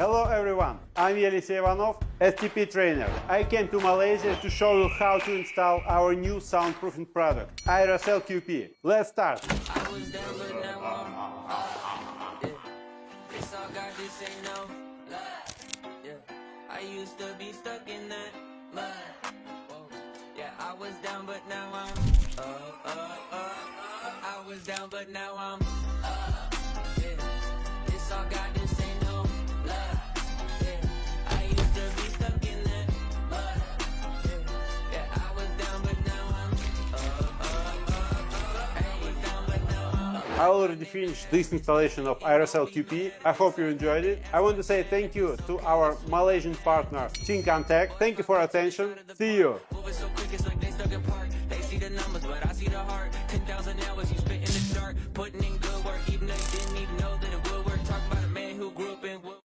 Hello everyone, I'm Elisei Ivanov, STP trainer. I came to Malaysia to show you how to install our new soundproofing product, Aerocell QP. Let's start. I was down, but now I'm yeah. It's all God, this ain't no lie. Yeah. I used to be stuck in that mud. Whoa. Yeah, I was down, but now I'm I was down, but now I'm yeah. It's all God, this ain't no lie. Yeah. I used to be stuck in that mud. Yeah. Yeah, I was down, but now I'm I was down, but now I'm I already finished this installation of Aerocell QP. I hope you enjoyed it. I want to say thank you to our Malaysian partner, Tech. Thank you for attention. See you. moving so quick, it's like they stuck in park. They see the numbers, but I see the heart. 10,000 hours, you spit in the dark. Putting in good work, even though you didn't even know that